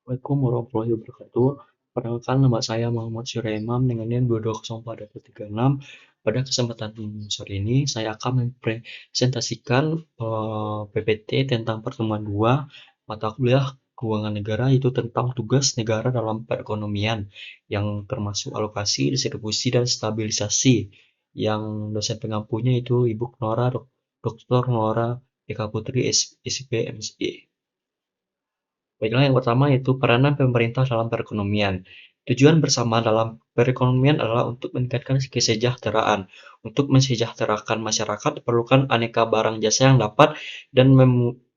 Assalamualaikum warahmatullahi wabarakatuh. Perkenalkan nama saya Muhammad Syuraiman dengan NIM 2204836. Pada kesempatan sore ini saya akan mempresentasikan PPT tentang pertemuan 2 mata kuliah keuangan negara, itu tentang tugas negara dalam perekonomian yang termasuk alokasi, distribusi, dan stabilisasi. Yang dosen pengampunya itu Ibu Nora Dr. Nora Eka Putri SIP MSI. Baiklah, yang pertama yaitu peranan pemerintah dalam perekonomian. Tujuan bersama dalam perekonomian adalah untuk meningkatkan kesejahteraan. Untuk mensejahterakan masyarakat diperlukan aneka barang jasa yang dapat dan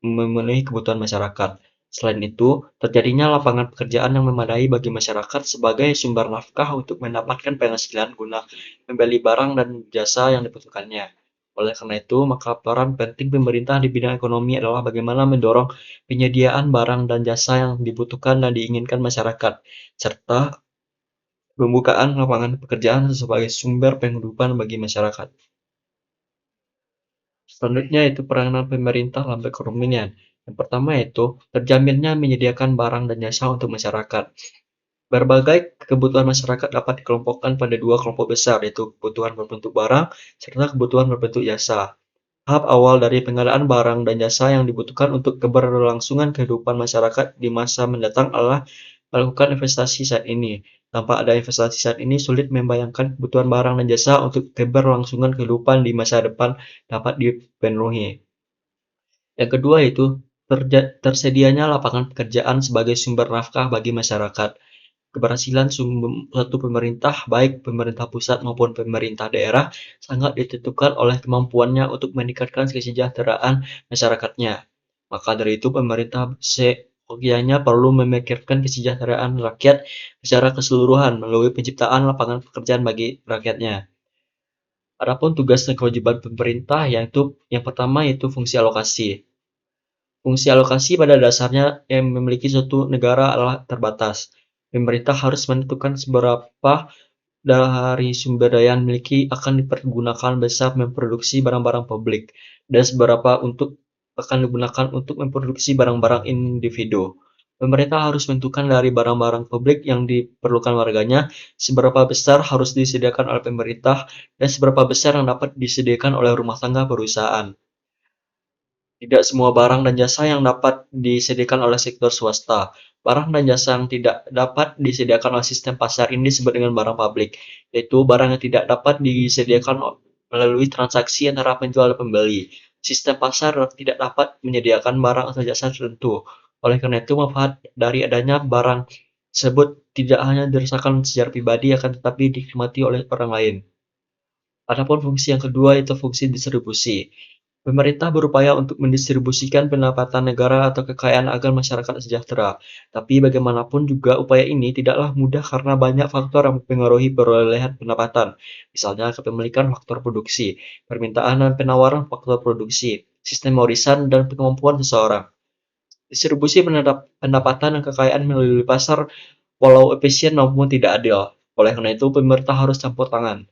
memenuhi kebutuhan masyarakat. Selain itu, terjadinya lapangan pekerjaan yang memadai bagi masyarakat sebagai sumber nafkah untuk mendapatkan penghasilan guna membeli barang dan jasa yang dibutuhkannya. Oleh karena itu, maka peran penting pemerintah di bidang ekonomi adalah bagaimana mendorong penyediaan barang dan jasa yang dibutuhkan dan diinginkan masyarakat, serta pembukaan lapangan pekerjaan sebagai sumber penghidupan bagi masyarakat. Selanjutnya itu peranan pemerintah dalam perekonomian. Yang pertama yaitu terjaminnya menyediakan barang dan jasa untuk masyarakat. Berbagai kebutuhan masyarakat dapat dikelompokkan pada dua kelompok besar, yaitu kebutuhan berbentuk barang serta kebutuhan berbentuk jasa. Tahap awal dari pengadaan barang dan jasa yang dibutuhkan untuk keberlangsungan kehidupan masyarakat di masa mendatang adalah melakukan investasi saat ini. Tanpa ada investasi saat ini, sulit membayangkan kebutuhan barang dan jasa untuk keberlangsungan kehidupan di masa depan dapat dipenuhi. Yang kedua yaitu tersedianya lapangan pekerjaan sebagai sumber nafkah bagi masyarakat. Keberhasilan suatu pemerintah, baik pemerintah pusat maupun pemerintah daerah, sangat ditentukan oleh kemampuannya untuk meningkatkan kesejahteraan masyarakatnya. Maka dari itu, pemerintah seyogianya perlu memikirkan kesejahteraan rakyat secara keseluruhan melalui penciptaan lapangan pekerjaan bagi rakyatnya. Adapun tugas dan kewajiban pemerintah, yaitu yang pertama yaitu fungsi alokasi. Fungsi alokasi pada dasarnya yang memiliki suatu negara adalah terbatas. Pemerintah harus menentukan seberapa dari sumber daya yang dimiliki akan dipergunakan besar memproduksi barang-barang publik, dan seberapa akan digunakan untuk memproduksi barang-barang individu. Pemerintah harus menentukan dari barang-barang publik yang diperlukan warganya, seberapa besar harus disediakan oleh pemerintah, dan seberapa besar yang dapat disediakan oleh rumah tangga perusahaan. Tidak semua barang dan jasa yang dapat disediakan oleh sektor swasta. Barang dan jasa yang tidak dapat disediakan oleh sistem pasar ini disebut dengan barang publik, yaitu barang yang tidak dapat disediakan melalui transaksi antara penjual dan pembeli. Sistem pasar tidak dapat menyediakan barang atau jasa tertentu. Oleh karena itu, manfaat dari adanya barang tersebut tidak hanya dirasakan secara pribadi, akan tetapi dinikmati oleh orang lain. Adapun fungsi yang kedua itu fungsi distribusi. Pemerintah berupaya untuk mendistribusikan pendapatan negara atau kekayaan agar masyarakat sejahtera. Tapi bagaimanapun juga upaya ini tidaklah mudah karena banyak faktor yang mempengaruhi perolehan pendapatan. Misalnya kepemilikan faktor produksi, permintaan dan penawaran faktor produksi, sistem warisan, dan kemampuan seseorang. Distribusi pendapatan dan kekayaan melalui pasar walau efisien maupun tidak adil. Oleh karena itu, pemerintah harus campur tangan.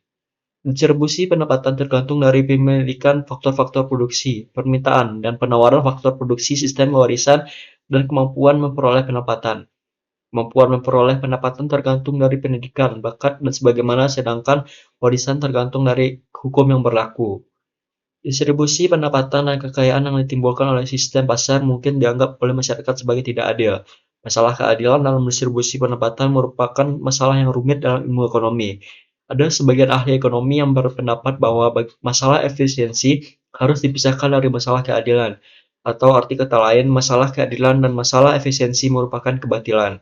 Distribusi pendapatan tergantung dari pemilikan faktor-faktor produksi, permintaan, dan penawaran faktor produksi, sistem warisan, dan kemampuan memperoleh pendapatan. Kemampuan memperoleh pendapatan tergantung dari pendidikan, bakat, dan sebagaimana, sedangkan warisan tergantung dari hukum yang berlaku. Distribusi pendapatan dan kekayaan yang ditimbulkan oleh sistem pasar mungkin dianggap oleh masyarakat sebagai tidak adil. Masalah keadilan dalam distribusi pendapatan merupakan masalah yang rumit dalam ilmu ekonomi. Ada sebagian ahli ekonomi yang berpendapat bahwa masalah efisiensi harus dipisahkan dari masalah keadilan, atau arti kata lain, masalah keadilan dan masalah efisiensi merupakan kebatilan.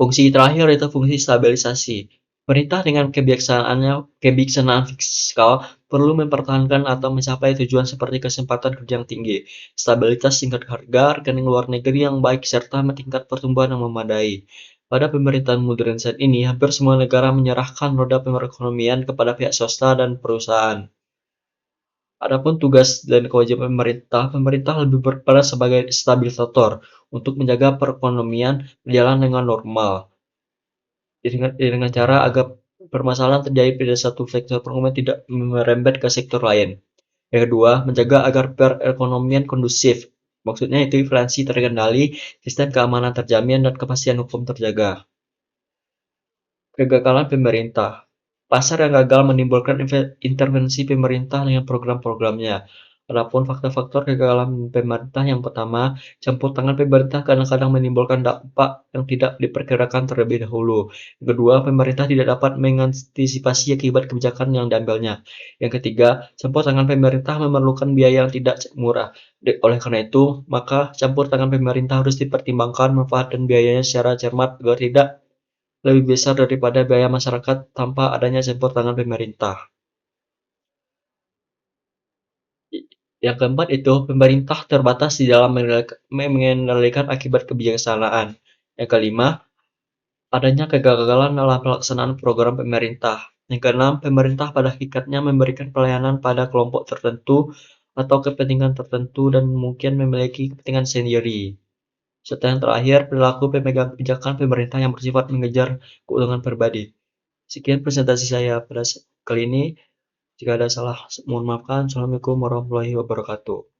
Fungsi terakhir yaitu fungsi stabilisasi. Pemerintah dengan kebijaksanaan fiskal perlu mempertahankan atau mencapai tujuan seperti kesempatan kerja yang tinggi, stabilitas tingkat harga, rekening luar negeri yang baik, serta tingkat pertumbuhan yang memadai. Pada pemerintahan modern saat ini, hampir semua negara menyerahkan roda perekonomian kepada pihak swasta dan perusahaan. Adapun tugas dan kewajiban pemerintah, pemerintah lebih berperan sebagai stabilisator untuk menjaga perekonomian berjalan dengan normal, dengan cara agar permasalahan terjadi pada satu sektor perekonomian tidak merembet ke sektor lain. Yang kedua, menjaga agar perekonomian kondusif. Maksudnya itu inflasi terkendali, sistem keamanan terjamin, dan kepastian hukum terjaga. Kegagalan pemerintah. Pasar yang gagal menimbulkan intervensi pemerintah dengan program-programnya. Adapun faktor-faktor kegagalan pemerintah yang pertama, campur tangan pemerintah kadang-kadang menimbulkan dampak yang tidak diperkirakan terlebih dahulu. Yang kedua, pemerintah tidak dapat mengantisipasi akibat kebijakan yang diambilnya. Yang ketiga, campur tangan pemerintah memerlukan biaya yang tidak murah. Oleh karena itu, maka campur tangan pemerintah harus dipertimbangkan manfaat dan biayanya secara cermat agar tidak lebih besar daripada biaya masyarakat tanpa adanya campur tangan pemerintah. Yang keempat itu, pemerintah terbatas di dalam mengendalikan akibat kebijaksanaan. Yang kelima, adanya kegagalan dalam pelaksanaan program pemerintah. Yang keenam, pemerintah pada hakikatnya memberikan pelayanan pada kelompok tertentu atau kepentingan tertentu dan mungkin memiliki kepentingan sendiri. Serta yang terakhir, perilaku pemegang kebijakan pemerintah yang bersifat mengejar keuntungan pribadi. Sekian presentasi saya pada kali ini. Jika ada salah, mohon maafkan. Assalamualaikum warahmatullahi wabarakatuh.